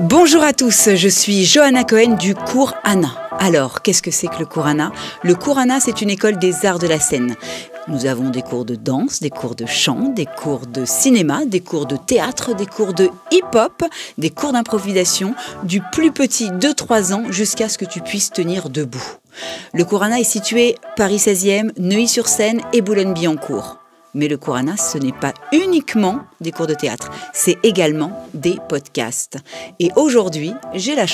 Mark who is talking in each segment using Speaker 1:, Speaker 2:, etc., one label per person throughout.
Speaker 1: Bonjour à tous, je suis Johanna Cohen du cours Anna. Alors, qu'est-ce que c'est que le cours Anna ? Le cours Anna, c'est une école des arts de la scène. Nous avons des cours de danse, des cours de chant, des cours de cinéma, des cours de théâtre, des cours de hip-hop, des cours d'improvisation, du plus petit de 3 ans jusqu'à ce que tu puisses tenir debout. Le cours Anna est situé Paris 16e, Neuilly-sur-Seine et Boulogne-Billancourt. Mais le cours Anna, ce n'est pas uniquement des cours de théâtre, c'est également des podcasts. Et aujourd'hui, j'ai la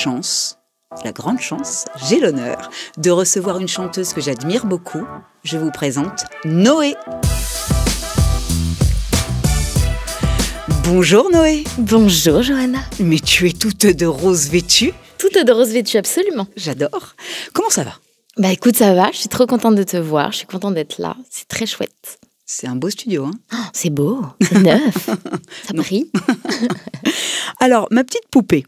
Speaker 1: grande chance, j'ai l'honneur de recevoir une chanteuse que j'admire beaucoup. Je vous présente Noé. Bonjour Noé.
Speaker 2: Bonjour Johanna.
Speaker 1: Mais tu es toute de rose vêtue.
Speaker 2: Toute de rose vêtue, absolument.
Speaker 1: J'adore. Comment ça va ?
Speaker 2: Bah écoute, ça va, je suis trop contente de te voir, je suis contente d'être là, c'est très chouette.
Speaker 1: C'est un beau studio, hein ?
Speaker 2: Oh, c'est beau, c'est neuf, ça brille.
Speaker 1: Alors, ma petite poupée,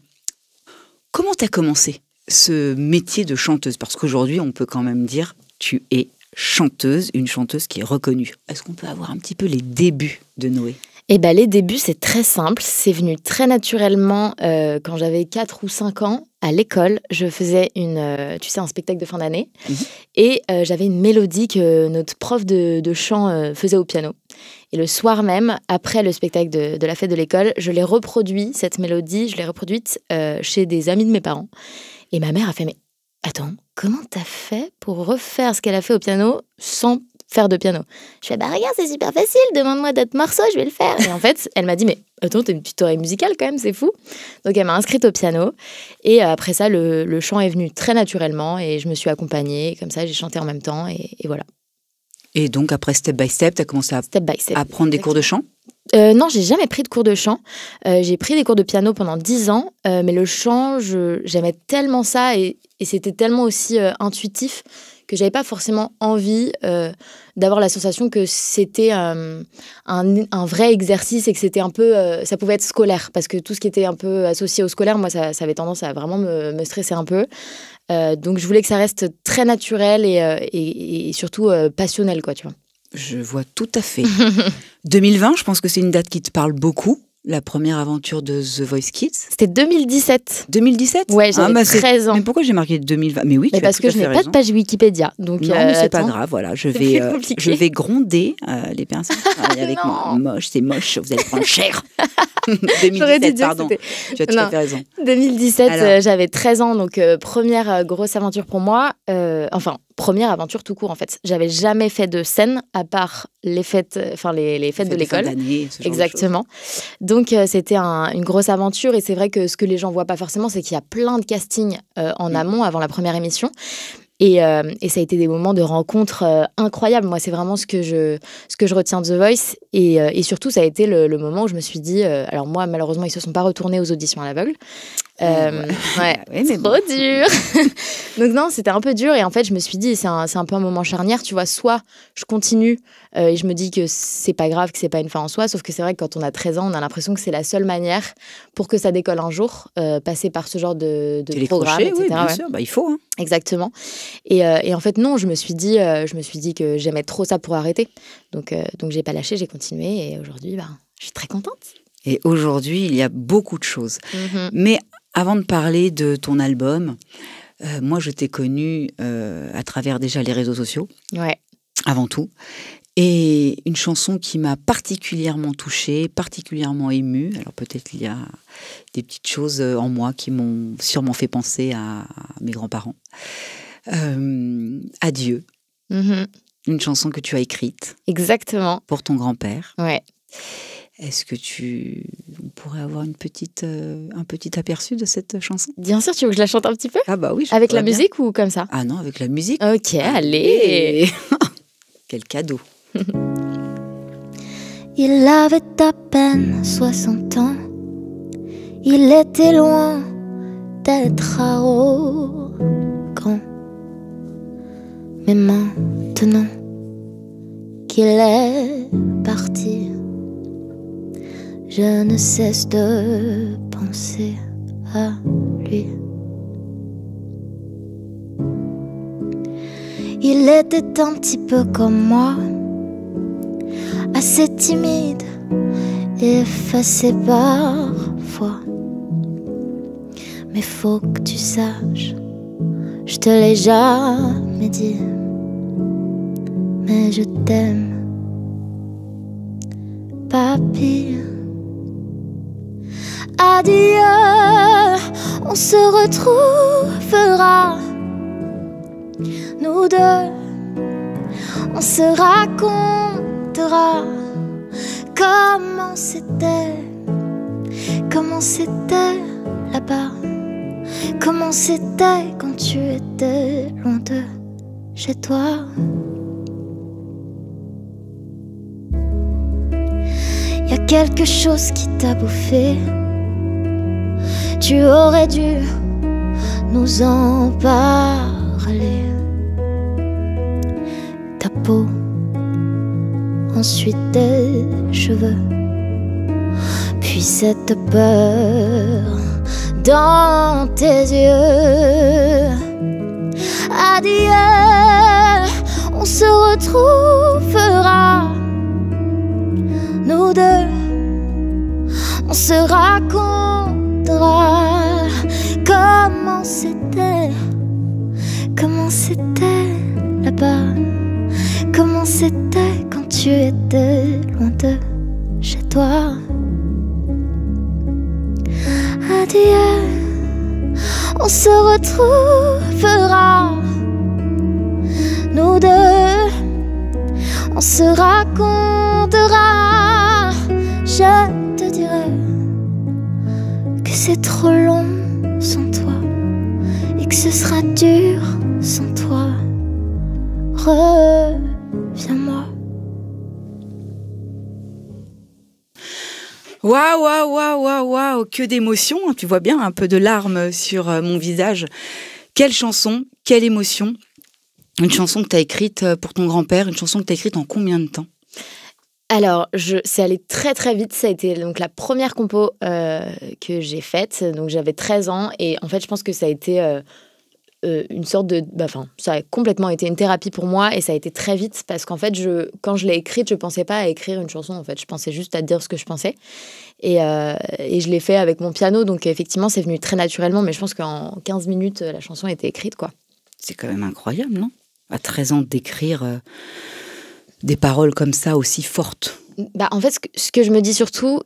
Speaker 1: comment t'as commencé ce métier de chanteuse ? Parce qu'aujourd'hui, on peut quand même dire tu es chanteuse, une chanteuse qui est reconnue. Est-ce qu'on peut avoir un petit peu les débuts de Noé ?
Speaker 2: Eh ben, les débuts, c'est très simple. C'est venu très naturellement quand j'avais 4 ou 5 ans. À l'école, je faisais un spectacle de fin d'année. Et j'avais une mélodie que notre prof de chant faisait au piano. Et le soir même, après le spectacle de la fête de l'école, je l'ai reproduit, cette mélodie, chez des amis de mes parents. Et ma mère a fait « Mais attends, comment t'as fait pour refaire ce qu'elle a fait au piano sans faire de piano ?» Je fais « Bah regarde, c'est super facile, demande-moi d'autres morceaux, je vais le faire. » Et en fait, elle m'a dit « Mais attends, t'as une petite oreille musicale quand même, c'est fou. » Donc elle m'a inscrite au piano. Et après ça, le chant est venu très naturellement et je me suis accompagnée. Comme ça, j'ai chanté en même temps et voilà.
Speaker 1: Et donc après, step by step, t'as commencé à prendre des cours de chant ?
Speaker 2: Non, j'ai jamais pris de cours de chant. J'ai pris des cours de piano pendant 10 ans, mais le chant, j'aimais tellement ça et c'était tellement aussi intuitif que j'avais pas forcément envie d'avoir la sensation que c'était un vrai exercice et que c'était un peu, ça pouvait être scolaire, parce que tout ce qui était un peu associé au scolaire, moi, ça avait tendance à vraiment me stresser un peu. Donc je voulais que ça reste très naturel et surtout passionnel, quoi, tu vois.
Speaker 1: Je vois tout à fait. 2020, je pense que c'est une date qui te parle beaucoup. La première aventure de The Voice Kids.
Speaker 2: C'était 2017.
Speaker 1: 2017 ?
Speaker 2: Ouais, j'avais 13 ans.
Speaker 1: Mais pourquoi j'ai marqué 2020 ? Mais oui,
Speaker 2: mais parce que je n'ai pas de page Wikipédia. Donc
Speaker 1: non, mais c'est pas grave, voilà. Je vais gronder les personnes qui travaillent avec moi. Moche, c'est moche, vous allez prendre cher. 2017, pardon. Tu as tout à fait raison.
Speaker 2: 2017, alors... j'avais 13 ans, donc première grosse aventure pour moi. Première aventure tout court, en fait. J'avais jamais fait de scène, à part les fêtes, les fêtes de l'école. Exactement. Donc, c'était une grosse aventure. Et c'est vrai que ce que les gens voient pas forcément, c'est qu'il y a plein de castings en amont, avant la première émission. Et ça a été des moments de rencontres incroyables. Moi, c'est vraiment ce que je retiens de The Voice. Et surtout, ça a été le moment où je me suis dit... alors moi, malheureusement, ils se sont pas retournés aux auditions à l'aveugle. C'est trop dur. Donc non, c'était un peu dur. Et en fait, je me suis dit, c'est un peu un moment charnière. Tu vois, soit je continue et je me dis que c'est pas grave, que c'est pas une fin en soi. Sauf que c'est vrai que quand on a 13 ans, on a l'impression que c'est la seule manière pour que ça décolle un jour, passer par ce genre de programme, etc.
Speaker 1: Oui, bien sûr, il faut. Hein.
Speaker 2: Exactement. Et en fait, non, je me suis dit que j'aimais trop ça pour arrêter. Donc j'ai pas lâché, j'ai continué. Et aujourd'hui, je suis très contente.
Speaker 1: Et aujourd'hui, il y a beaucoup de choses. Mais avant de parler de ton album, moi, je t'ai connue à travers déjà les réseaux sociaux, avant tout. Et une chanson qui m'a particulièrement touchée, particulièrement émue. Alors peut-être il y a des petites choses en moi qui m'ont sûrement fait penser à mes grands-parents. Adieu. Une chanson que tu as écrite.
Speaker 2: Exactement.
Speaker 1: Pour ton grand-père.
Speaker 2: Ouais.
Speaker 1: Est-ce que on pourrait avoir un petit aperçu de cette chanson ?
Speaker 2: Bien sûr, tu veux que je la chante un petit peu ?
Speaker 1: Ah bah oui.
Speaker 2: Avec la musique ou comme ça ?
Speaker 1: Ah non, avec la musique.
Speaker 2: Ok, allez.
Speaker 1: Quel cadeau.
Speaker 3: Il avait à peine 60 ans. Il était loin d'être arrogant. Mais maintenant qu'il est parti, je ne cesse de penser à lui. Il était un petit peu comme moi, assez timide effacé parfois. Mais faut que tu saches, je te l'ai jamais dit, mais je t'aime, papy. Adieu, on se retrouvera, nous deux, on se racontera comment c'était là-bas, comment c'était quand tu étais loin de chez toi. Y a quelque chose qui t'a bouffé, tu aurais dû nous en parler. Ta peau, ensuite tes cheveux, puis cette peur dans tes yeux. Adieu, on se retrouvera, nous deux, on se racontera comment c'était là-bas, comment c'était quand tu étais loin de chez toi. Adieu, on se retrouvera, nous deux, on se racontera. Je te dirai que c'est trop long sans toi et que ce sera dur sans toi. Reviens-moi.
Speaker 1: Waouh, waouh, waouh, waouh, waouh, que d'émotions. Tu vois bien un peu de larmes sur mon visage. Quelle chanson, quelle émotion. Une chanson que tu as écrite pour ton grand-père, une chanson que tu as écrite en combien de temps?
Speaker 2: Alors, c'est allé très très vite. Ça a été donc la première compo que j'ai faite. Donc j'avais 13 ans et en fait je pense que ça a été une sorte de... ça a complètement été une thérapie pour moi et ça a été très vite parce qu'en fait, quand je l'ai écrite, je pensais pas à écrire une chanson en fait. Je pensais juste à dire ce que je pensais et je l'ai fait avec mon piano. Donc effectivement, c'est venu très naturellement mais je pense qu'en 15 minutes, la chanson a été écrite, quoi.
Speaker 1: C'est quand même incroyable, non? À 13 ans, d'écrire des paroles comme ça aussi fortes.
Speaker 2: En fait, ce que je me dis surtout,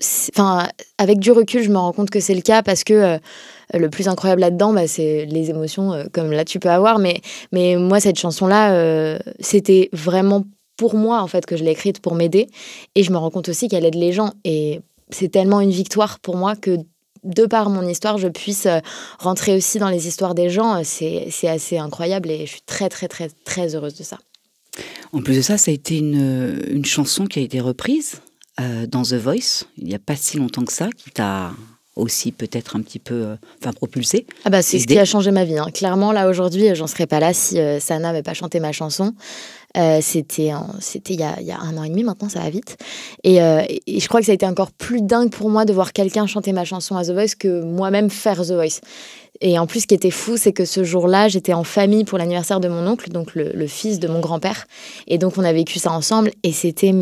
Speaker 2: avec du recul, je me rends compte que c'est le cas parce que le plus incroyable là-dedans, c'est les émotions comme là tu peux avoir. Mais moi, cette chanson-là, c'était vraiment pour moi en fait que je l'ai écrite pour m'aider. Et je me rends compte aussi qu'elle aide les gens. Et c'est tellement une victoire pour moi que de par mon histoire, je puisse rentrer aussi dans les histoires des gens. C'est assez incroyable et je suis très, très, très, très heureuse de ça.
Speaker 1: En plus de ça, ça a été une chanson qui a été reprise dans The Voice, il n'y a pas si longtemps que ça, qui t'a aussi peut-être un petit peu propulsé.
Speaker 2: C'est ce qui a changé ma vie. Hein. Clairement, là, aujourd'hui, j'en serais pas là si Sana n'avait pas chanté ma chanson. C'était il y a 1 an et demi maintenant, ça va vite. Et je crois que ça a été encore plus dingue pour moi de voir quelqu'un chanter ma chanson à The Voice que moi-même faire The Voice. Et en plus, ce qui était fou, c'est que ce jour-là, j'étais en famille pour l'anniversaire de mon oncle, donc le fils de mon grand-père. Et donc, on a vécu ça ensemble. Et c'était,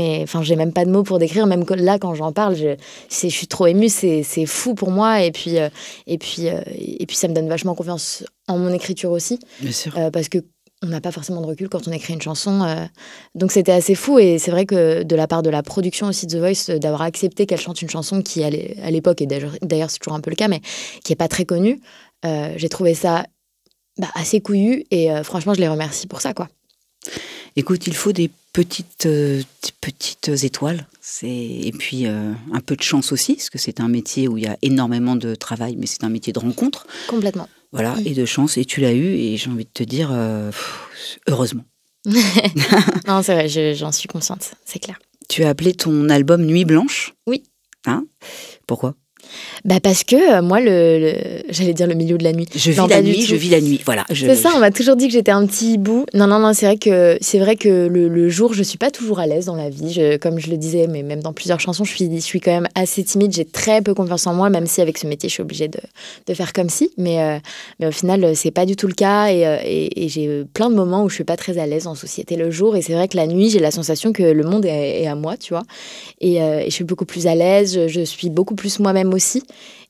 Speaker 2: j'ai même pas de mots pour décrire. Même là, quand j'en parle, je suis trop émue. C'est fou pour moi. Et puis, ça me donne vachement confiance en mon écriture aussi.
Speaker 1: Bien sûr.
Speaker 2: Parce que on n'a pas forcément de recul quand on écrit une chanson. Donc, c'était assez fou. Et c'est vrai que de la part de la production aussi de The Voice, d'avoir accepté qu'elle chante une chanson qui, à l'époque, et d'ailleurs, c'est toujours un peu le cas, mais qui n'est pas très connue, j'ai trouvé ça assez couillu. Et franchement, je les remercie pour ça, quoi.
Speaker 1: Écoute, il faut des petites étoiles. Et puis un peu de chance aussi, parce que c'est un métier où il y a énormément de travail, mais c'est un métier de rencontre.
Speaker 2: Complètement.
Speaker 1: Voilà, et de chance. Et tu l'as eu, et j'ai envie de te dire, heureusement.
Speaker 2: Non, c'est vrai, j'en suis consciente, c'est clair.
Speaker 1: Tu as appelé ton album Nuit Blanche?
Speaker 2: Oui.
Speaker 1: Hein? Pourquoi?
Speaker 2: Parce que moi, j'allais dire le milieu de la nuit.
Speaker 1: Je vis la nuit. Voilà.
Speaker 2: C'est ça, on m'a toujours dit que j'étais un petit hibou. Non, c'est vrai que le jour, je suis pas toujours à l'aise dans la vie. Comme je le disais, mais même dans plusieurs chansons, je suis quand même assez timide. J'ai très peu confiance en moi, même si avec ce métier, je suis obligée de faire comme si. Mais au final, c'est pas du tout le cas. Et j'ai plein de moments où je suis pas très à l'aise en société le jour. Et c'est vrai que la nuit, j'ai la sensation que le monde est à moi, tu vois. Et je suis beaucoup plus à l'aise. Je suis beaucoup plus moi-même aussi.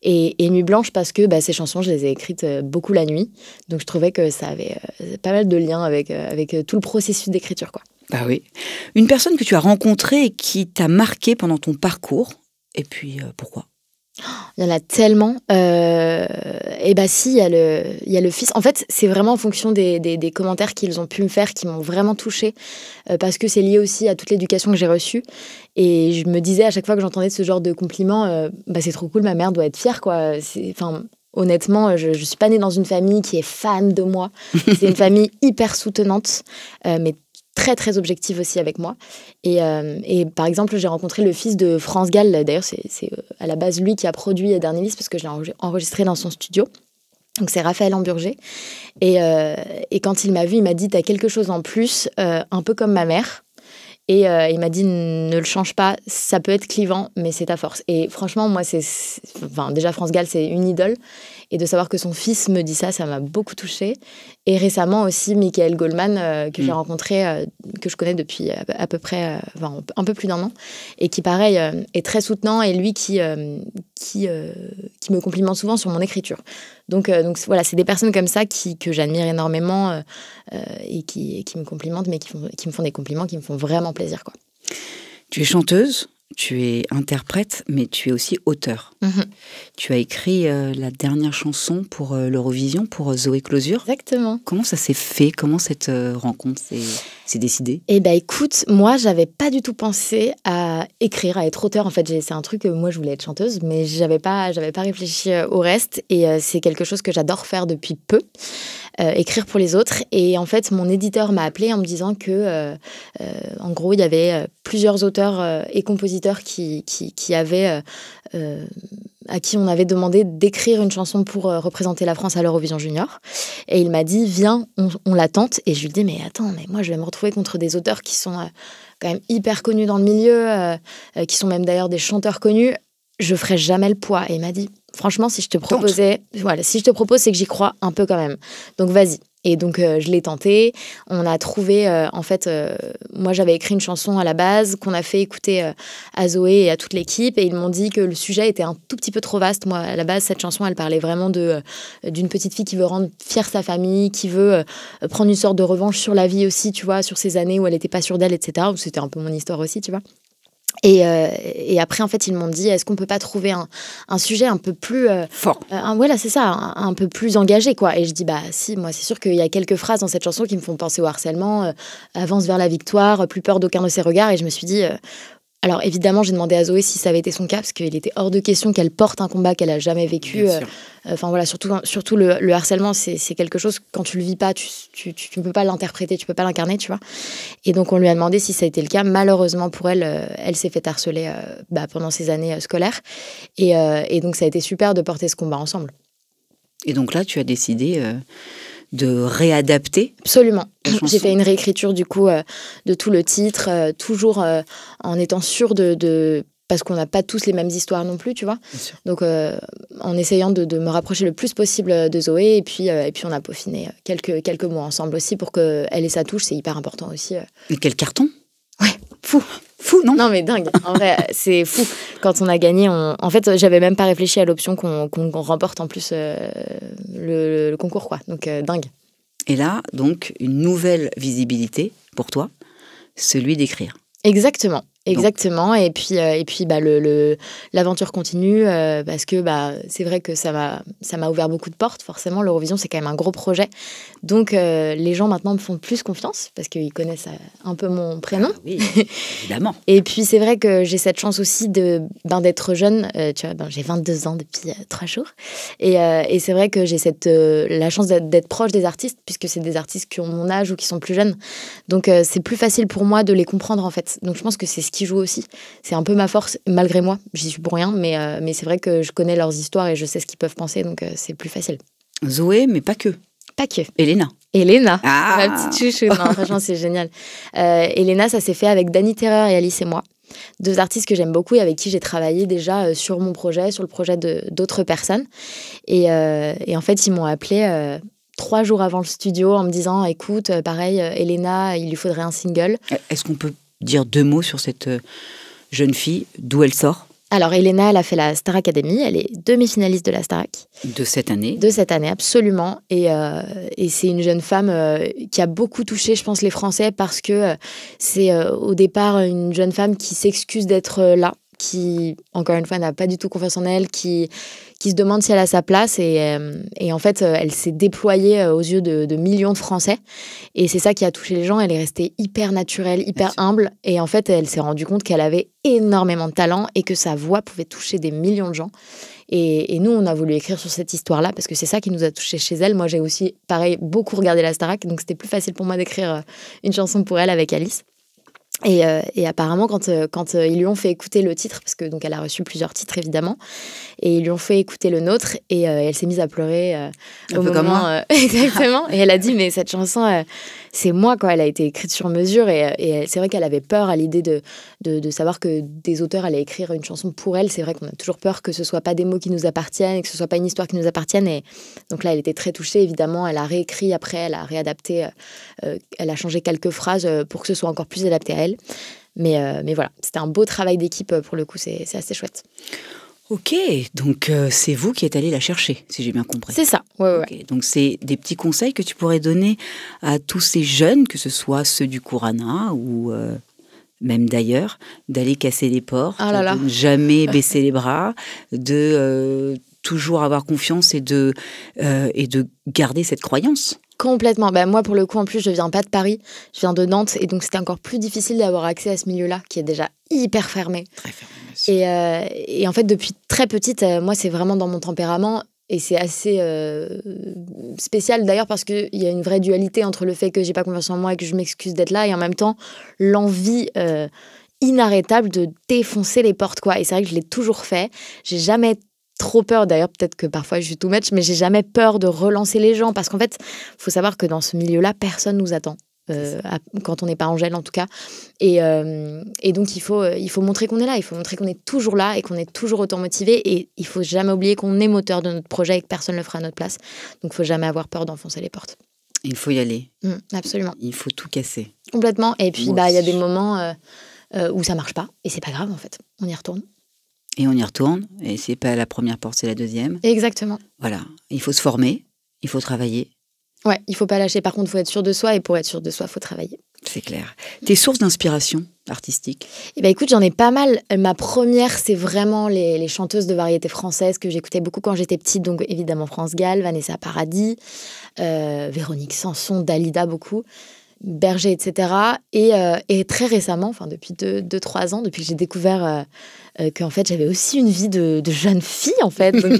Speaker 2: Et Nuit Blanche, parce que ces chansons, je les ai écrites beaucoup la nuit. Donc, je trouvais que ça avait pas mal de liens avec tout le processus d'écriture, quoi.
Speaker 1: Bah oui. Une personne que tu as rencontrée et qui t'a marqué pendant ton parcours, et puis pourquoi ?
Speaker 2: Il y en a tellement. Si, il y a le fils. En fait, c'est vraiment en fonction des commentaires qu'ils ont pu me faire qui m'ont vraiment touchée, parce que c'est lié aussi à toute l'éducation que j'ai reçue. Et je me disais à chaque fois que j'entendais ce genre de compliments, c'est trop cool, ma mère doit être fière, quoi. Honnêtement, je suis pas née dans une famille qui est fan de moi. C'est une famille hyper soutenante, mais très très objective aussi avec moi. Et par exemple, j'ai rencontré le fils de France Gall. D'ailleurs, c'est à la base lui qui a produit Dernier Lys, parce que je l'ai enregistré dans son studio. Donc c'est Raphaël Amburger. Et quand il m'a vu, il m'a dit « T'as quelque chose en plus, un peu comme ma mère ». Et il m'a dit « Ne le change pas, ça peut être clivant, mais c'est ta force ». Et franchement, moi, déjà France Gall, c'est une idole. Et de savoir que son fils me dit ça m'a beaucoup touchée. Et récemment aussi, Michael Goldman, que j'ai rencontré, que je connais depuis à peu près un peu plus d'un an, et qui, pareil, est très soutenant, et lui qui me complimente souvent sur mon écriture. Donc voilà, c'est des personnes comme ça que j'admire énormément, et qui me complimentent, mais qui me font des compliments qui me font vraiment plaisir, quoi.
Speaker 1: Tu es chanteuse, tu es interprète, mais tu es aussi auteur. Mm-hmm. Tu as écrit la dernière chanson pour l'Eurovision, pour Zoé Closure.
Speaker 2: Exactement.
Speaker 1: Comment ça s'est fait ? Comment cette rencontre s'est décidée ?
Speaker 2: Écoute, moi, j'avais pas du tout pensé à écrire, à être auteur. En fait, c'est un truc, moi, je voulais être chanteuse, mais j'avais pas réfléchi au reste. Et c'est quelque chose que j'adore faire depuis peu. Écrire pour les autres. Et en fait, mon éditeur m'a appelée en me disant que, en gros, il y avait plusieurs auteurs et compositeurs qui avaient... à qui on avait demandé d'écrire une chanson pour représenter la France à l'Eurovision Junior. Et il m'a dit, viens, on la tente. Et je lui dis, mais attends, mais moi, je vais me retrouver contre des auteurs qui sont quand même hyper connus dans le milieu, qui sont même d'ailleurs des chanteurs connus. Je ferai jamais le poids. Et il m'a dit, franchement, si je te propose, c'est que j'y crois un peu quand même. Donc, vas-y. Et donc, je l'ai tenté. On a trouvé, moi, j'avais écrit une chanson à la base qu'on a fait écouter à Zoé et à toute l'équipe. Et ils m'ont dit que le sujet était un tout petit peu trop vaste. Moi, à la base, cette chanson, elle parlait vraiment d'une petite fille qui veut rendre fière sa famille, qui veut prendre une sorte de revanche sur la vie aussi, tu vois, sur ces années où elle n'était pas sûre d'elle, etc. C'était un peu mon histoire aussi, tu vois. Et après, en fait, ils m'ont dit, est-ce qu'on peut pas trouver un sujet un peu plus...
Speaker 1: fort.
Speaker 2: Voilà, c'est ça, un peu plus engagé, quoi. Et je dis, si, moi, c'est sûr qu'il y a quelques phrases dans cette chanson qui me font penser au harcèlement, avance vers la victoire, plus peur d'aucun de ses regards. Et je me suis dit... Alors, évidemment, j'ai demandé à Zoé si ça avait été son cas, parce qu'il était hors de question qu'elle porte un combat qu'elle n'a jamais vécu. Voilà, surtout le harcèlement, c'est quelque chose, quand tu le vis pas, tu ne peux pas l'interpréter, tu peux pas l'incarner, tu vois. Et donc, on lui a demandé si ça a été le cas. Malheureusement pour elle, elle s'est fait harceler pendant ses années scolaires. Et donc, ça a été super de porter ce combat ensemble.
Speaker 1: Et donc là, tu as décidé... de réadapter.
Speaker 2: Absolument. J'ai fait une réécriture du coup de tout le titre, toujours en étant sûre parce qu'on n'a pas tous les mêmes histoires non plus, tu vois. Donc en essayant de me rapprocher le plus possible de Zoé, et puis on a peaufiné quelques mots ensemble aussi pour qu'elle ait sa touche, c'est hyper important aussi.
Speaker 1: Et quel carton ?
Speaker 2: Ouais, fou, non ? Non, mais dingue. En vrai, c'est fou. Quand on a gagné, en fait, j'avais même pas réfléchi à l'option qu'on remporte en plus le concours, quoi. Donc, dingue.
Speaker 1: Et là, donc, une nouvelle visibilité pour toi, celui d'écrire.
Speaker 2: Exactement. Exactement. Et puis l'aventure continue parce que c'est vrai que ça m'a ouvert beaucoup de portes. Forcément, l'Eurovision, c'est quand même un gros projet. Donc, les gens maintenant me font plus confiance parce qu'ils connaissent un peu mon prénom.
Speaker 1: Ah oui, évidemment.
Speaker 2: Et puis, c'est vrai que j'ai cette chance aussi d'être jeune. Tu vois, j'ai 22 ans depuis 3 jours. Et c'est vrai que j'ai la chance d'être proche des artistes, puisque c'est des artistes qui ont mon âge ou qui sont plus jeunes. Donc, c'est plus facile pour moi de les comprendre, en fait. Donc, je pense que c'est ce ce qu'ils jouent aussi. C'est un peu ma force, malgré moi. J'y suis pour rien, mais c'est vrai que je connais leurs histoires et je sais ce qu'ils peuvent penser, donc c'est plus facile.
Speaker 1: Zoé, mais pas que.
Speaker 2: Pas que.
Speaker 1: Elena.
Speaker 2: Elena,
Speaker 1: Ah.
Speaker 2: ma petite chouchou. Non, franchement, c'est génial. Elena, ça s'est fait avec Dany Terreur et Alice et moi. 2 artistes que j'aime beaucoup et avec qui j'ai travaillé déjà sur mon projet, sur le projet d'autres personnes. Et en fait, ils m'ont appelé 3 jours avant le studio en me disant, écoute, pareil, Elena, il lui faudrait un single.
Speaker 1: Est-ce qu'on peut dire 2 mots sur cette jeune fille, d'où elle sort?
Speaker 2: Alors, Elena, elle a fait la Star Academy. Elle est demi-finaliste de la Starac.
Speaker 1: De cette année.
Speaker 2: De cette année, absolument. Et c'est une jeune femme qui a beaucoup touché, je pense, les Français parce que c'est au départ une jeune femme qui s'excuse d'être là, qui, encore une fois, n'a pas du tout confiance en elle, qui se demande si elle a sa place. Et en fait, elle s'est déployée aux yeux de millions de Français. Et c'est ça qui a touché les gens. Elle est restée hyper naturelle, hyper humble. Et en fait, elle s'est rendue compte qu'elle avait énormément de talent et que sa voix pouvait toucher des millions de gens. Et nous, on a voulu écrire sur cette histoire-là parce que c'est ça qui nous a touchés chez elle. Moi, j'ai aussi, pareil, beaucoup regardé la Starac. Donc, c'était plus facile pour moi d'écrire une chanson pour elle avec Alice. Et apparemment, quand ils lui ont fait écouter le titre, parce que donc elle a reçu plusieurs titres évidemment, et ils lui ont fait écouter le nôtre, et elle s'est mise à pleurer au moment. Comme moi. Exactement. Et elle a dit mais cette chanson, c'est moi quoi. Elle a été écrite sur mesure, et c'est vrai qu'elle avait peur à l'idée de savoir que des auteurs allaient écrire une chanson pour elle. C'est vrai qu'on a toujours peur que ce soit pas des mots qui nous appartiennent, et que ce soit pas une histoire qui nous appartienne. Et donc là, elle était très touchée évidemment. Elle a réécrit après, elle a réadapté, elle a changé quelques phrases pour que ce soit encore plus adapté à elle. Mais voilà, c'était un beau travail d'équipe pour le coup, c'est assez chouette.
Speaker 1: Ok, donc c'est vous qui êtes allé la chercher, si j'ai bien compris.
Speaker 2: C'est ça, ouais.
Speaker 1: Okay, donc c'est des petits conseils que tu pourrais donner à tous ces jeunes, que ce soit ceux du Courana ou même d'ailleurs, d'aller casser les portes, de ne jamais baisser les bras, de toujours avoir confiance et de garder cette croyance.
Speaker 2: Complètement. Ben, moi, pour le coup, en plus, je viens pas de Paris, je viens de Nantes, et donc c'était encore plus difficile d'avoir accès à ce milieu-là, qui est déjà hyper fermé.
Speaker 1: Très fermé.
Speaker 2: Et en fait, depuis très petite, moi, c'est vraiment dans mon tempérament, et c'est assez spécial d'ailleurs, parce qu'il y a une vraie dualité entre le fait que j'ai pas confiance en moi et que je m'excuse d'être là, et en même temps, l'envie inarrêtable de défoncer les portes, quoi. Et c'est vrai que je l'ai toujours fait. J'ai jamais trop peur, d'ailleurs, peut-être que parfois je suis too much, mais j'ai jamais peur de relancer les gens, parce qu'en fait, il faut savoir que dans ce milieu-là, personne nous attend. Quand on n'est pas Angèle en tout cas, et donc il faut montrer qu'on est là, il faut montrer qu'on est toujours là et qu'on est toujours autant motivé, et il faut jamais oublier qu'on est moteur de notre projet et que personne ne le fera à notre place, donc il faut jamais avoir peur d'enfoncer les portes.
Speaker 1: Il faut y aller.
Speaker 2: Absolument.
Speaker 1: Il faut tout casser.
Speaker 2: Complètement. Et puis il y a des moments où ça marche pas, et c'est pas grave en fait, on y retourne.
Speaker 1: Et on y retourne, et c'est pas la première porte, c'est la deuxième.
Speaker 2: Exactement.
Speaker 1: Voilà, il faut se former, il faut travailler.
Speaker 2: Ouais, il faut pas lâcher. Par contre, il faut être sûr de soi, et pour être sûr de soi, il faut travailler.
Speaker 1: C'est clair. Tes sources d'inspiration artistique?
Speaker 2: Eh ben, écoute, j'en ai pas mal. Ma première, c'est vraiment les chanteuses de variété française que j'écoutais beaucoup quand j'étais petite. Donc évidemment France Gall, Vanessa Paradis, Véronique Sanson, Dalida beaucoup, Berger, etc. Et très récemment, enfin depuis 2-3 ans, depuis que j'ai découvert qu'en fait j'avais aussi une vie de jeune fille en fait. Donc,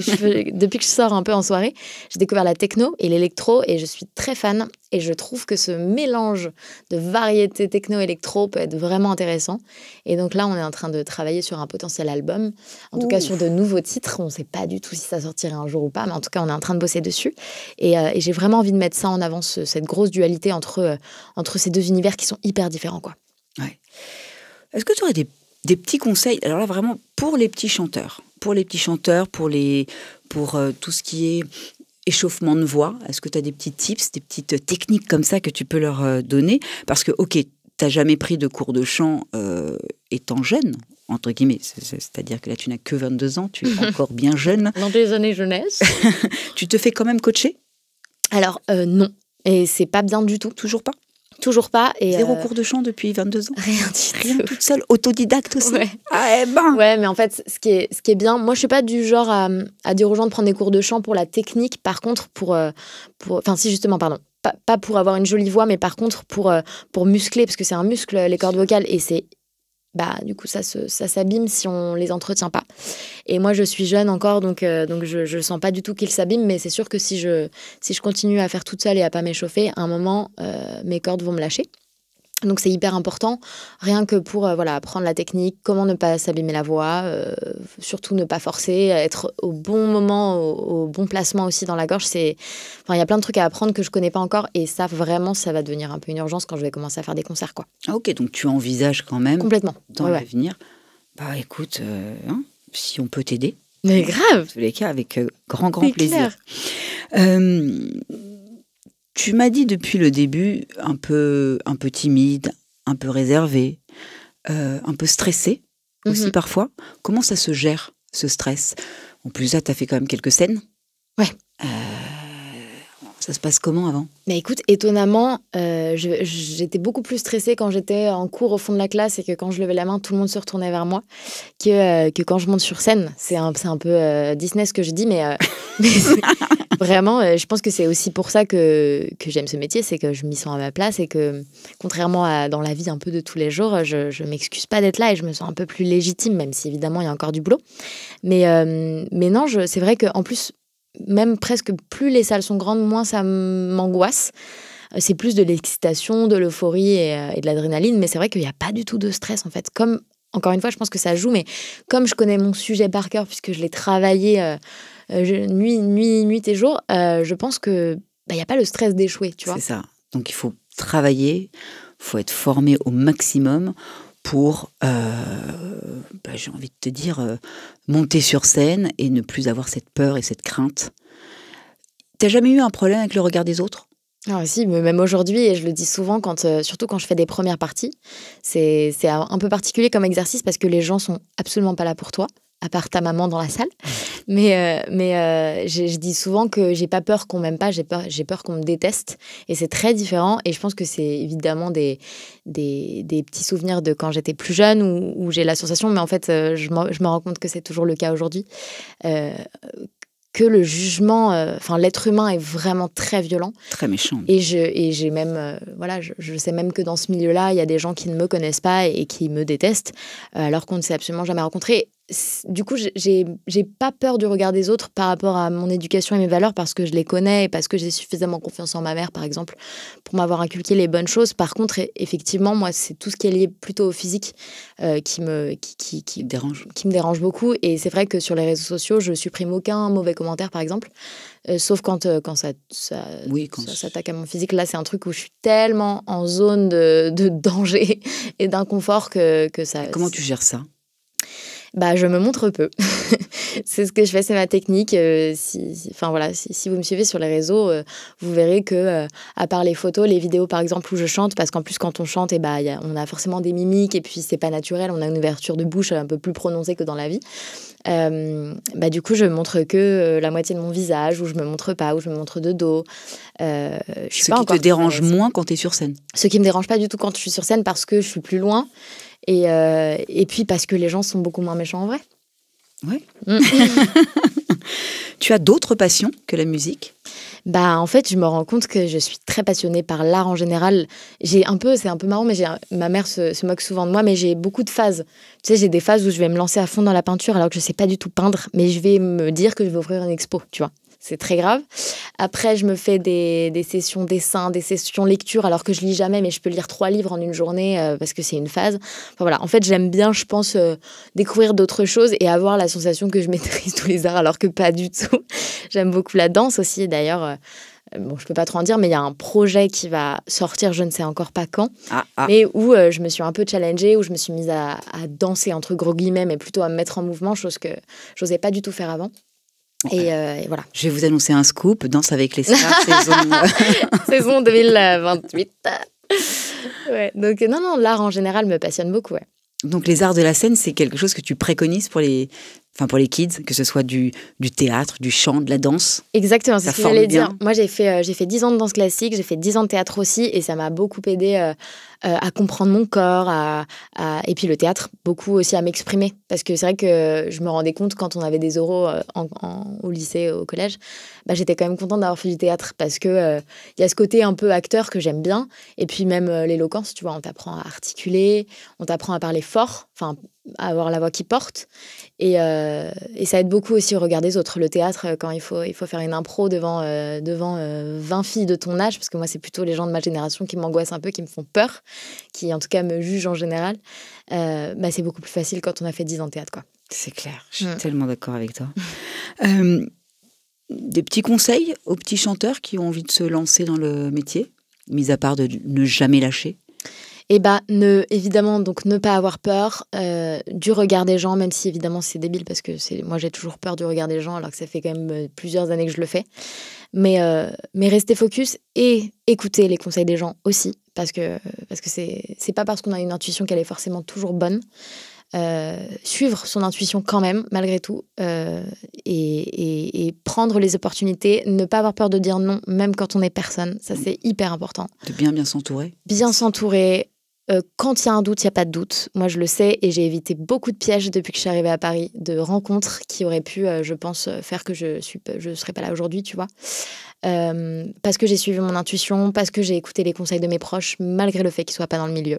Speaker 2: depuis que je sors un peu en soirée, j'ai découvert la techno et l'électro, et je suis très fan, et je trouve que ce mélange de variété techno-électro peut être vraiment intéressant. Et donc là, on est en train de travailler sur un potentiel album, en tout cas sur de nouveaux titres. On ne sait pas du tout si ça sortirait un jour ou pas, mais en tout cas on est en train de bosser dessus, et j'ai vraiment envie de mettre ça en avant, cette grosse dualité entre ces deux univers qui sont hyper différents, quoi.
Speaker 1: Ouais. Est-ce que tu aurais des petits conseils, alors là vraiment pour les petits chanteurs, pour tout ce qui est échauffement de voix? Est-ce que tu as des petits tips, des petites techniques comme ça que tu peux leur donner? Parce que, ok, tu n'as jamais pris de cours de chant étant jeune, entre guillemets, c'est-à-dire que là, tu n'as que 22 ans, tu es encore bien jeune.
Speaker 2: Dans des années jeunesse.
Speaker 1: Tu te fais quand même coacher?
Speaker 2: Alors, non. Et c'est pas bien du tout.
Speaker 1: Toujours pas?
Speaker 2: Toujours pas. Et
Speaker 1: Zéro cours de chant depuis 22 ans?
Speaker 2: Rien
Speaker 1: toute seule, autodidacte aussi?
Speaker 2: Ouais.
Speaker 1: Ah, eh ben.
Speaker 2: Ouais, mais en fait, ce qui est bien, moi je suis pas du genre à dire aux gens de prendre des cours de chant pour la technique. Par contre, enfin si justement, pardon, pas pour avoir une jolie voix, mais par contre pour muscler, parce que c'est un muscle, les cordes vocales, et c'est du coup ça s'abîme si on les entretient pas. Et moi je suis jeune encore, donc je sens pas du tout qu'ils s'abîment, mais c'est sûr que si je continue à faire toute seule et à pas m'échauffer, à un moment mes cordes vont me lâcher. Donc, c'est hyper important, rien que pour apprendre la technique, comment ne pas s'abîmer la voix, surtout ne pas forcer, être au bon moment, au bon placement aussi dans la gorge. Il y a plein de trucs à apprendre que je ne connais pas encore. Et ça, vraiment, ça va devenir un peu une urgence quand je vais commencer à faire des concerts, quoi.
Speaker 1: Ah, ok, donc tu envisages quand même,
Speaker 2: complètement,
Speaker 1: dans l'avenir, écoute, si on peut t'aider.
Speaker 2: Mais grave.
Speaker 1: Dans tous les cas, avec grand plaisir. Tu m'as dit depuis le début un peu timide, un peu réservé, un peu stressé aussi parfois. Comment ça se gère, ce stress? En plus, là, tu as fait quand même quelques scènes.
Speaker 2: Ouais.
Speaker 1: Ça se passe comment avant?
Speaker 2: Mais écoute, étonnamment, j'étais beaucoup plus stressée quand j'étais en cours au fond de la classe et que quand je levais la main, tout le monde se retournait vers moi que quand je monte sur scène. C'est un peu Disney ce que je dis, mais vraiment, je pense que c'est aussi pour ça que j'aime ce métier, c'est que je m'y sens à ma place et que, contrairement à dans la vie un peu de tous les jours, je m'excuse pas d'être là et je me sens un peu plus légitime, même si évidemment il y a encore du boulot. Mais non, c'est vrai qu'en plus, même presque plus les salles sont grandes, moins ça m'angoisse. C'est plus de l'excitation, de l'euphorie et de l'adrénaline, mais c'est vrai qu'il n'y a pas du tout de stress en fait. Comme, encore une fois, je pense que ça joue, mais comme je connais mon sujet par cœur, puisque je l'ai travaillé nuit et jour, je pense que il n'y a pas le stress d'échouer, tu vois.
Speaker 1: C'est ça. Donc il faut travailler, il faut être formé au maximum pour, j'ai envie de te dire, monter sur scène et ne plus avoir cette peur et cette crainte. T'as jamais eu un problème avec le regard des autres?
Speaker 2: Ah si, mais même aujourd'hui, et je le dis souvent, surtout quand je fais des premières parties, c'est un peu particulier comme exercice parce que les gens sont absolument pas là pour toi, à part ta maman dans la salle. Mais je dis souvent que j'ai pas peur qu'on m'aime pas, j'ai peur qu'on me déteste. Et c'est très différent. Et je pense que c'est évidemment des petits souvenirs de quand j'étais plus jeune où j'ai la sensation, mais en fait, je me rends compte que c'est toujours le cas aujourd'hui. Que le jugement, l'être humain est vraiment très violent.
Speaker 1: Très méchant.
Speaker 2: Et j'ai même, je sais même que dans ce milieu-là, il y a des gens qui ne me connaissent pas et qui me détestent, alors qu'on ne s'est absolument jamais rencontrés. Du coup, j'ai pas peur du regard des autres par rapport à mon éducation et mes valeurs parce que je les connais et parce que j'ai suffisamment confiance en ma mère, par exemple, pour m'avoir inculqué les bonnes choses. Par contre, effectivement, moi, c'est tout ce qui est lié plutôt au physique qui me dérange beaucoup. Et c'est vrai que sur les réseaux sociaux, je supprime aucun mauvais commentaire, par exemple, sauf quand ça s'attaque à mon physique. Là, c'est un truc où je suis tellement en zone de danger et d'inconfort que ça...
Speaker 1: Comment tu gères ça?
Speaker 2: Je me montre peu. C'est ce que je fais, c'est ma technique. Si vous me suivez sur les réseaux, vous verrez que, à part les photos, les vidéos par exemple où je chante, parce qu'en plus quand on chante, on a forcément des mimiques et puis c'est pas naturel, on a une ouverture de bouche un peu plus prononcée que dans la vie. Du coup, je montre que la moitié de mon visage, ou je me montre pas, ou je me montre de dos.
Speaker 1: Ce qui te dérange moins quand tu es sur scène? Ce
Speaker 2: qui me dérange pas du tout quand je suis sur scène parce que je suis plus loin. Et puis parce que les gens sont beaucoup moins méchants en vrai.
Speaker 1: Ouais. Tu as d'autres passions que la musique?
Speaker 2: En fait, je me rends compte que je suis très passionnée par l'art en général. C'est un peu marrant, mais ma mère se moque souvent de moi, mais j'ai beaucoup de phases. Tu sais, j'ai des phases où je vais me lancer à fond dans la peinture alors que je sais pas du tout peindre, mais je vais me dire que je vais ouvrir une expo, tu vois. C'est très grave. Après, je me fais des sessions dessin, des sessions lecture, alors que je lis jamais, mais je peux lire 3 livres en une journée parce que c'est une phase. Enfin, voilà. En fait, j'aime bien, je pense, découvrir d'autres choses et avoir la sensation que je maîtrise tous les arts, alors que pas du tout. J'aime beaucoup la danse aussi. D'ailleurs, je peux pas trop en dire, mais il y a un projet qui va sortir, je ne sais encore pas quand, mais où je me suis un peu challengée, où je me suis mise à danser, entre gros guillemets, mais plutôt à me mettre en mouvement, chose que j'osais pas du tout faire avant. Et voilà.
Speaker 1: Je vais vous annoncer un scoop, Danse avec les stars,
Speaker 2: saison 2028. Ouais, donc non, l'art en général me passionne beaucoup. Ouais.
Speaker 1: Donc les arts de la scène, c'est quelque chose que tu préconises pour les kids, que ce soit du théâtre, du chant, de la danse?
Speaker 2: Exactement, c'est ce que j'allais dire. Moi, j'ai fait 10 ans de danse classique, j'ai fait 10 ans de théâtre aussi, et ça m'a beaucoup aidé à comprendre mon corps, et puis le théâtre, beaucoup aussi à m'exprimer. Parce que c'est vrai que je me rendais compte quand on avait des oraux au lycée, au collège, j'étais quand même contente d'avoir fait du théâtre, parce que y a ce côté un peu acteur que j'aime bien, et puis même l'éloquence, tu vois, on t'apprend à articuler, on t'apprend à parler fort. enfin, avoir la voix qui porte. Et ça aide beaucoup aussi au regard des autres. Le théâtre, quand il faut faire une impro devant 20 filles de ton âge, parce que moi, c'est plutôt les gens de ma génération qui m'angoissent un peu, qui me font peur, qui en tout cas me jugent en général. C'est beaucoup plus facile quand on a fait 10 ans de théâtre, quoi.
Speaker 1: C'est clair, je suis tellement d'accord avec toi. Des petits conseils aux petits chanteurs qui ont envie de se lancer dans le métier, mis à part de ne jamais lâcher?
Speaker 2: Évidemment, donc ne pas avoir peur du regard des gens, même si évidemment c'est débile parce que moi j'ai toujours peur du regard des gens alors que ça fait quand même plusieurs années que je le fais. Mais rester focus et écouter les conseils des gens aussi parce que c'est pas parce qu'on a une intuition qu'elle est forcément toujours bonne. Suivre son intuition quand même, malgré tout, et prendre les opportunités, ne pas avoir peur de dire non, même quand on est personne, ça c'est hyper important.
Speaker 1: De bien s'entourer.
Speaker 2: Bien s'entourer. Quand il y a un doute, il n'y a pas de doute. Moi, je le sais et j'ai évité beaucoup de pièges depuis que je suis arrivée à Paris, de rencontres qui auraient pu, je pense, faire que je ne serais pas là aujourd'hui, tu vois. Parce que j'ai suivi mon intuition, parce que j'ai écouté les conseils de mes proches, malgré le fait qu'ils ne soient pas dans le milieu.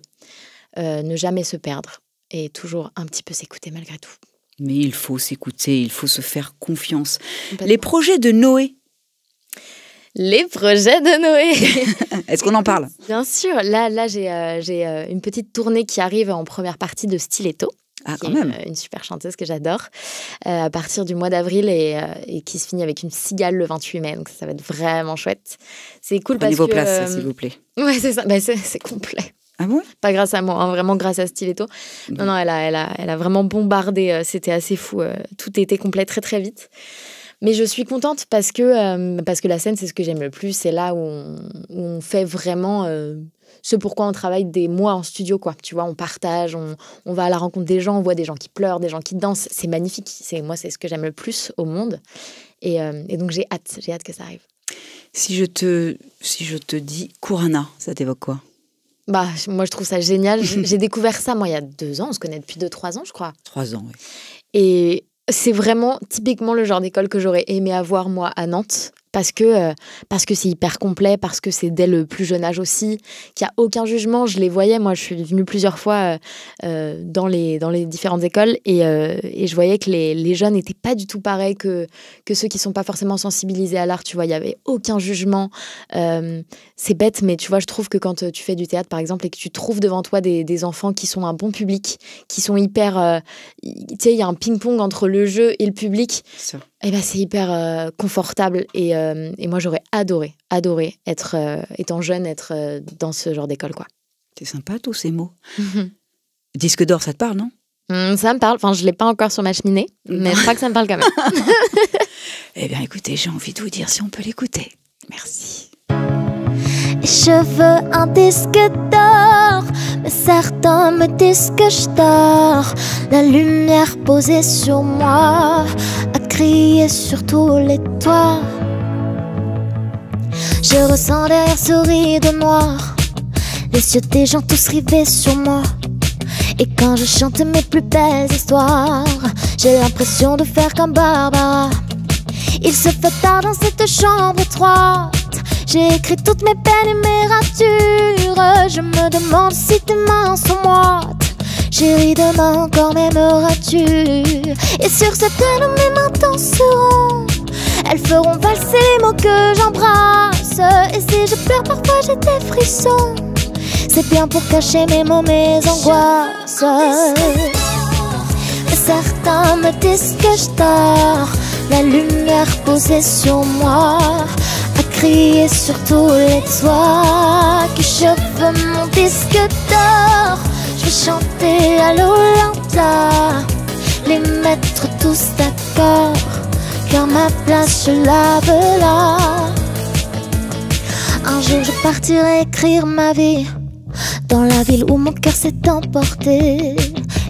Speaker 2: Ne jamais se perdre et toujours un petit peu s'écouter malgré tout.
Speaker 1: Mais il faut s'écouter, il faut se faire confiance. Les projets de Noé.
Speaker 2: Les projets de Noé.
Speaker 1: Est-ce qu'on en parle?
Speaker 2: Bien sûr. Là j'ai une petite tournée qui arrive en première partie de Stiletto.
Speaker 1: Ah, quand même.
Speaker 2: Une super chanteuse que j'adore. À partir du mois d'avril et qui se finit avec une cigale le 28 mai. Donc ça va être vraiment chouette. C'est cool parce que...
Speaker 1: Prenez vos places, s'il vous plaît.
Speaker 2: Ouais, c'est ça. C'est complet.
Speaker 1: Ah bon?
Speaker 2: Pas grâce à moi, hein, vraiment grâce à Stiletto. Non, elle a vraiment bombardé. C'était assez fou. Tout était complet très, très vite. Mais je suis contente parce que la scène, c'est ce que j'aime le plus. C'est là où on fait vraiment ce pourquoi on travaille des mois en studio, quoi. Tu vois, on partage, on va à la rencontre des gens, on voit des gens qui pleurent, des gens qui dansent. C'est magnifique. Moi, c'est ce que j'aime le plus au monde. Et donc, j'ai hâte que ça arrive. Si je
Speaker 1: te dis Cour-Anna, ça t'évoque quoi?
Speaker 2: Moi, je trouve ça génial. J'ai découvert ça, moi, il y a 2 ans. On se connaît depuis 2-3 ans, je crois.
Speaker 1: 3 ans, oui.
Speaker 2: Et c'est vraiment typiquement le genre d'école que j'aurais aimé avoir, moi, à Nantes. Parce que c'est hyper complet, parce que c'est dès le plus jeune âge aussi, qu'il n'y a aucun jugement. Je les voyais, moi, je suis venue plusieurs fois dans les différentes écoles et je voyais que les jeunes n'étaient pas du tout pareils que ceux qui ne sont pas forcément sensibilisés à l'art. Tu vois, il n'y avait aucun jugement. C'est bête, mais tu vois, je trouve que quand tu fais du théâtre, par exemple, et que tu trouves devant toi des enfants qui sont un bon public, qui sont hyper... tu sais, il y a un ping-pong entre le jeu et le public. C'est hyper confortable et moi j'aurais adoré étant jeune être dans ce genre d'école, quoi.
Speaker 1: C'est sympa tous ces mots. Disque d'or, ça te parle, non?
Speaker 2: Ça me parle, enfin je l'ai pas encore sur ma cheminée, mais je crois que ça me parle quand même.
Speaker 1: Eh bien écoutez, j'ai envie de vous dire si on peut l'écouter. Merci.
Speaker 3: Je veux un disque d'or, mais certains me disent que je dors. La lumière posée sur moi a crié sur tous les toits. Je ressens derrière ce rideau noir les yeux des gens tous rivés sur moi. Et quand je chante mes plus belles histoires, j'ai l'impression de faire comme Barbara. Il se fait tard dans cette chambre étroite. J'ai écrit toutes mes peines et mes ratures. Je me demande si tes mains sont moites. Chérie, demain encore m'aimeras-tu? Et sur cette terre, mes mains danseront. Elles feront valser les mots que j'embrasse. Et si je pleure parfois, j'ai des frissons. C'est bien pour cacher mes mots, mes angoisses. Et certains me disent que je dors. La lumière posée sur moi a crié sur tous les toits que je veux mon disque d'or. Je veux chanter à l'Olympia, les mettre tous d'accord, car ma place je la veux là. Un jour je partirai écrire ma vie dans la ville où mon cœur s'est emporté,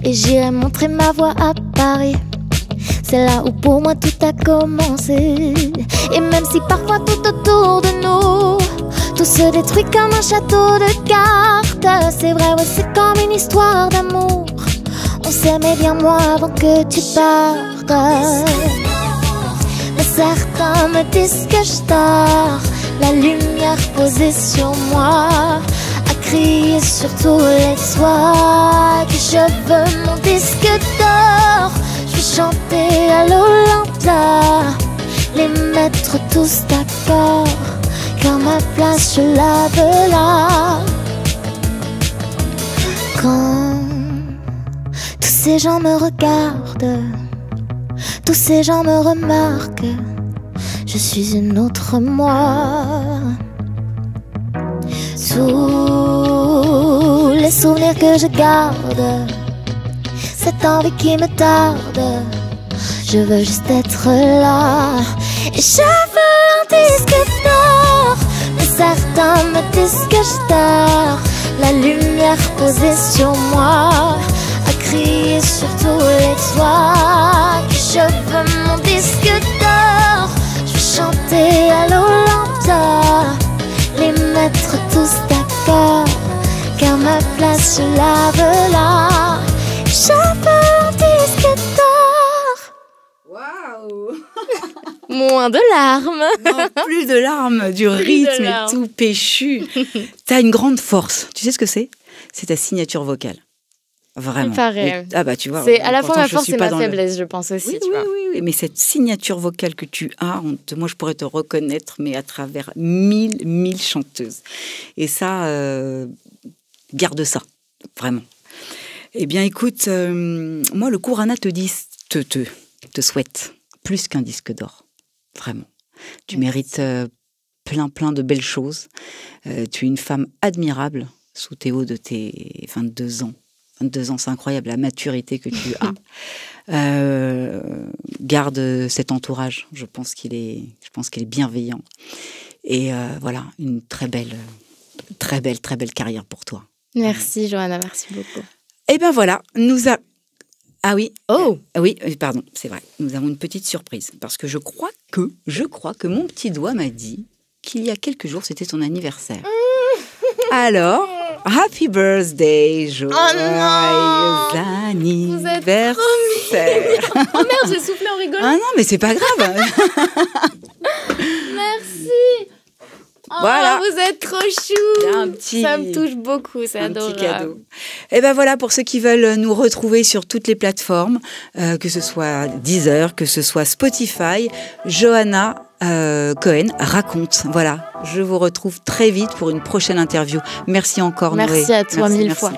Speaker 3: et j'irai montrer ma voix à Paris. C'est là où pour moi tout a commencé. Et même si parfois tout autour de nous tout se détruit comme un château de cartes, c'est vrai, ouais, c'est comme une histoire d'amour. On s'aimait bien moi avant que tu partes. Mais certains me disent que je dors. La lumière posée sur moi a crier sur tous les toits que je veux mon disque d'or. Je veux chanter à l'Olympia, les mettre tous d'accord, car ma place je la veux là. Quand tous ces gens me regardent, tous ces gens me remarquent, je suis une autre moi. Tous les souvenirs que je garde, cette envie qui me tarde, je veux juste être là. Et je veux un disque d'or, mais certains me disent que je dors. La lumière posée sur moi, à crier sur tous les toits que je veux mon disque d'or. Je veux chanter à l'Olympia, les mettre tous d'accord, car ma place je la veux là. Je veux un disque d'or.
Speaker 1: Waouh!
Speaker 2: Moins de larmes.
Speaker 1: Non, plus de larmes, du rythme et tout péchu. T'as une grande force. Tu sais ce que c'est? C'est ta signature vocale. Vraiment.
Speaker 2: Pareil.
Speaker 1: Ah bah tu vois.
Speaker 2: C'est à la fois ma force et ma
Speaker 1: le...
Speaker 2: faiblesse, je pense aussi.
Speaker 1: Oui,
Speaker 2: tu vois.
Speaker 1: oui, mais cette signature vocale que tu as, moi je pourrais te reconnaître, mais à travers mille chanteuses. Et ça, garde ça, vraiment. Eh bien écoute, moi le cours Anna te souhaite plus qu'un disque d'or. Vraiment. Tu mérites plein de belles choses. Tu es une femme admirable sous tes hauts de tes 22 ans. 22 ans, c'est incroyable, la maturité que tu as. Garde cet entourage. Je pense qu'il est bienveillant. Et voilà, une très belle carrière pour toi.
Speaker 2: Merci Johanna, merci beaucoup.
Speaker 1: Et ben voilà, Ah oui.
Speaker 2: Oh.
Speaker 1: Oui, pardon, c'est vrai. Nous avons une petite surprise parce que je crois que mon petit doigt m'a dit qu'il y a quelques jours c'était ton anniversaire. Alors, happy birthday, joyeux anniversaire.
Speaker 2: Oh merde, j'ai soufflé en rigolant.
Speaker 1: Ah non, mais c'est pas grave.
Speaker 2: Merci. Oh,
Speaker 1: Voilà.
Speaker 2: Vous êtes trop chou. Ça me touche beaucoup, c'est adorable.
Speaker 1: Petit cadeau. Et ben voilà, pour ceux qui veulent nous retrouver sur toutes les plateformes, que ce soit Deezer, que ce soit Spotify, Johanna Cohen raconte. Voilà, je vous retrouve très vite pour une prochaine interview. Merci encore, Noé.
Speaker 2: Merci à toi mille fois.